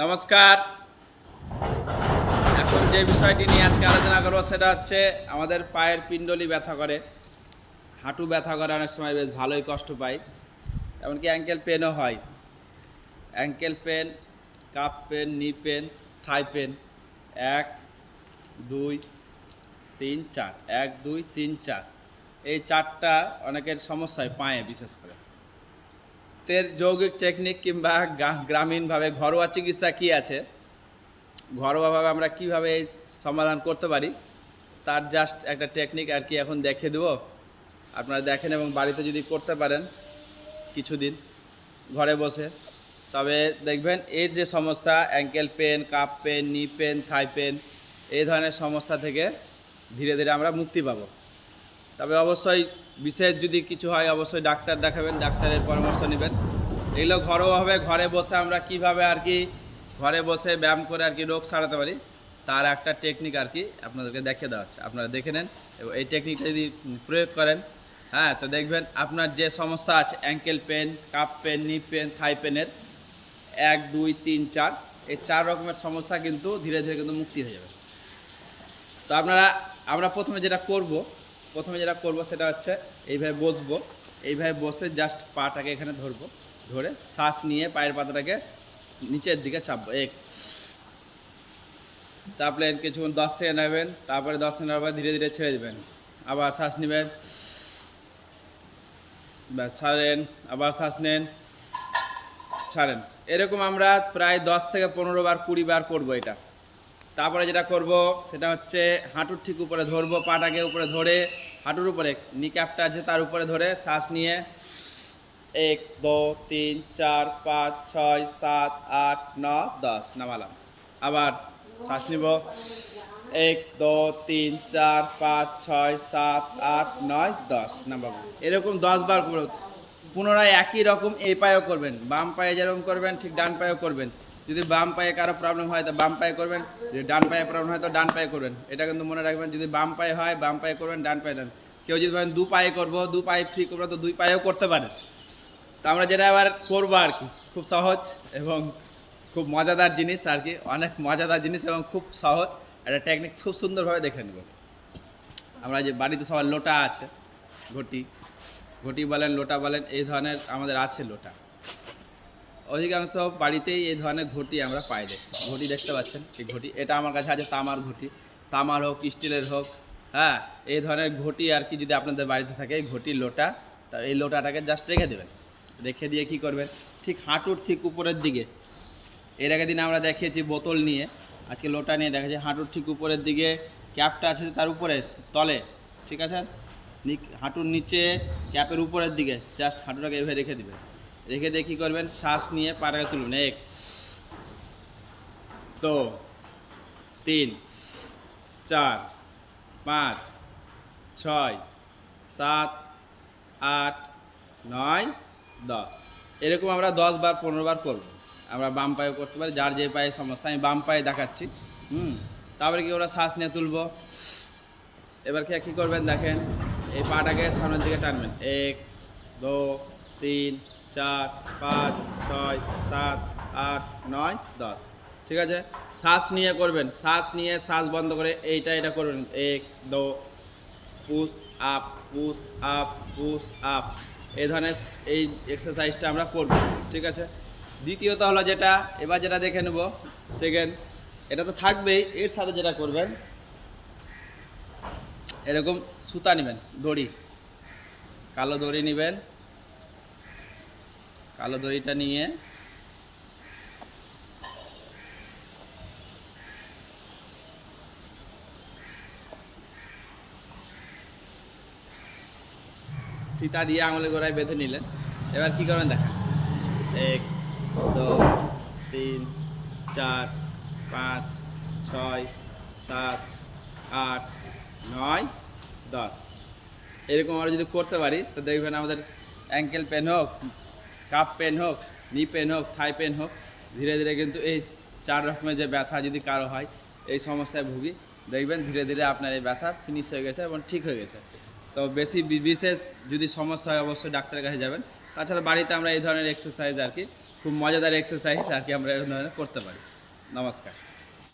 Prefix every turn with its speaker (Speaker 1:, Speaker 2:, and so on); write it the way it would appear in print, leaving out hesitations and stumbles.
Speaker 1: নমস্কার। এখন যে বিষয়টি নিয়ে আজকে আলোচনা করবো সেটা হচ্ছে আমাদের পায়ের পিণ্ডলি ব্যথা করে, হাঁটু ব্যথা করে, অনেক সময় বেশ ভালোই কষ্ট পাই, এমনকি অ্যাঙ্কেল পেনও হয়। Ankle pain, calf pain, knee pain, thigh pain, 1 2 3 4, 1 2 3 4, এই 4টা অনেকের সমস্যা হয় পায়ে বিশেষ করে। এর যৌগিক টেকনিক কিংবা গ্রামীণভাবে ঘরোয়া চিকিৎসা কী আছে, ঘরোয়াভাবে আমরা কিভাবে এই সমাধান করতে পারি তার জাস্ট একটা টেকনিক আর কি এখন দেখিয়ে দেবো। আপনারা দেখেন এবং বাড়িতে যদি করতে পারেন কিছুদিন ঘরে বসে, তবে দেখবেন এর যে সমস্যা ankle pain, calf pain, knee pain, thigh pain, এই ধরনের সমস্যা থেকে ধীরে ধীরে আমরা মুক্তি পাবো। তবে অবশ্যই বিশেষ যদি কিছু হয় অবশ্যই ডাক্তার দেখাবেন, ডাক্তারের পরামর্শ নেবেন। এগুলো ঘরোয়াভাবে ঘরে বসে আমরা কিভাবে আর কি ঘরে বসে ব্যায়াম করে আর কি রোগ সারাতে পারি তার একটা টেকনিক আর কি আপনাদেরকে দেখিয়ে দেওয়া হচ্ছে। আপনারা দেখে নেন এবং এই টেকনিকটা যদি প্রয়োগ করেন, হ্যাঁ, তো দেখবেন আপনার যে সমস্যা আছে ankle pain, calf pain, knee pain, thigh পেনের 1 2 3 4, এই 4 রকমের সমস্যা কিন্তু ধীরে ধীরে কিন্তু মুক্তি হয়ে যাবে। তো আমরা প্রথমে যেটা করব সেটা হচ্ছে এইভাবে বসবো। এইভাবে বসে জাস্ট পাটাকে এখানে ধরবো, ধরে শ্বাস নিয়ে পায়ের পাতাটাকে নিচের দিকে চাপবো। চাপলেন, কিছুক্ষণ 10 সেকেন্ড নেবেন, তারপরে 10 সেকেন্ড আবার ধীরে ধীরে ছেড়ে দেবেন। আবার শ্বাস নেবেন, ব্যাস ছাড়েন, আবার শ্বাস নেন, ছাড়েন। এরকম আমরা প্রায় 10 থেকে 15 বার 20 বার করবো এটা। তারপরে যেটা করব সেটা হচ্ছে হাঁটুর ঠিক উপরে ধরবো, পাটাকে উপরে ধরে হাঁটুর উপরে নিক্যাপটা আছে তার উপরে ধরে শ্বাস নিয়ে 1 2 3 4 5 6 7 8 9 10 নামালাম। আবার শ্বাস নিব 1 2 3 4 5 6 7 8 9 10 নামাবো। এরকম 10 বার করব। পুনরায় একই রকম এই পায়েও করবেন, বাম পায়ে যেরকম করবেন ঠিক ডান পায়েও করবেন। যদি বাম পায়ে কারো প্রবলেম হয় তো বাম পায়ে করবেন, যদি ডান পায়ে প্রবলেম হয় তো ডান পায়ে করবেন। এটা কিন্তু মনে রাখবেন, যদি বাম পায়ে হয় বাম পায়ে করবেন, ডান পায়ে দেন। কেউ যদি বলেন দু পায়ে করবো, দু পায়ে ফ্রি করবো, তো দুই পায়েও করতে পারেন। তো আমরা যেটা আবার করবো আর কি, খুব সহজ এবং খুব মজাদার জিনিস আর কি, অনেক মজাদার জিনিস এবং খুব সহজ একটা টেকনিক, খুব সুন্দরভাবে দেখে নেব। আমরা যে বাড়িতে সবার লোটা আছে, ঘটি ঘটি বলেন, লোটা বলেন, এই ধরনের আমাদের আছে লোটা। অধিকাংশ বাড়িতেই এই ধরনের ঘটি আমরা পাই। ঘটি দেখতে পাচ্ছেন, এই ঘটি, এটা আমার কাছে আছে তামার ঘটি, তামার হোক স্টিলের হোক, হ্যাঁ, এই ধরনের ঘটি আর কি যদি আপনাদের বাড়িতে থাকে, এই ঘটি লোটা, তা এই লোটাটাকে জাস্ট রেখে দেবেন। রেখে দিয়ে কী করবেন, ঠিক হাঁটুর ঠিক উপরের দিকে, এর আগের দিন আমরা দেখিয়েছি বোতল নিয়ে, আজকে লোটা নিয়ে দেখাচ্ছি। হাঁটুর ঠিক উপরের দিকে ক্যাপটা আছে তার উপরে তলে, ঠিক আছে, হাঁটুর নিচে ক্যাপের উপরের দিকে জাস্ট হাঁটুটাকে এভাবে রেখে দেবেন। রেখে দিয়ে কী করবেন, শ্বাস নিয়ে পাটাকে তুলবেন। 1 2 3 4 5 6 7 8 9 10। এরকম আমরা 10 বার 15 বার করব। আমরা বাম পায়েও করতে পারি, যার যে পায়ে সমস্যা। আমি বাম পায়ে দেখাচ্ছি। তারপরে কি, ওরা শ্বাস নিয়ে তুলব। এবার কী করবেন দেখেন, এই পাটাকে সামনের দিকে টানবেন। 1 2 3 4 5 6 7 8 9 10, ঠিক আছে। শ্বাস নিয়ে করবেন, শ্বাস নিয়ে শ্বাস বন্ধ করে এটা করবেন। 1 2 push up, push up, push up, এই ধরনের এই এক্সারসাইজটা আমরা করব, ঠিক আছে। দ্বিতীয়ত হলো যেটা, এবার যেটা দেখে নেব সেকেন্ড, এটা তো থাকবেই, এর সাথে যেটা করবেন, এরকম সুতা নেবেন, দড়ি, কালো দড়ি নেবেন। কালো দড়িটা নিয়ে ফিতা দিয়ে আঙুলের গোড়ায় বেঁধে নিলেন। এবার কী করবেন দেখেন, 1 2 3 4 5 6 7 8 9 10। এরকম আমরা যদি করতে পারি তো দেখবেন আমাদের অ্যাঙ্কেল পেন হোক, কাপ পেন হোক, নি পেন হোক, থাই পেন হোক, ধীরে ধীরে কিন্তু এই 4 রকমের যে ব্যথা যদি কারো হয়, এই সমস্যায় ভুগি, দেখবেন ধীরে ধীরে আপনার এই ব্যথা ফিনিশ হয়ে গেছে এবং ঠিক হয়ে গেছে। তো বিশেষ যদি সমস্যা হয় অবশ্যই ডাক্তারের কাছে যাবেন। তাছাড়া বাড়িতে আমরা এই ধরনের এক্সারসাইজ আর কি খুব মজাদার এক্সারসাইজ আর কি, আমরা এরকম ধরনের করতে পারি। নমস্কার।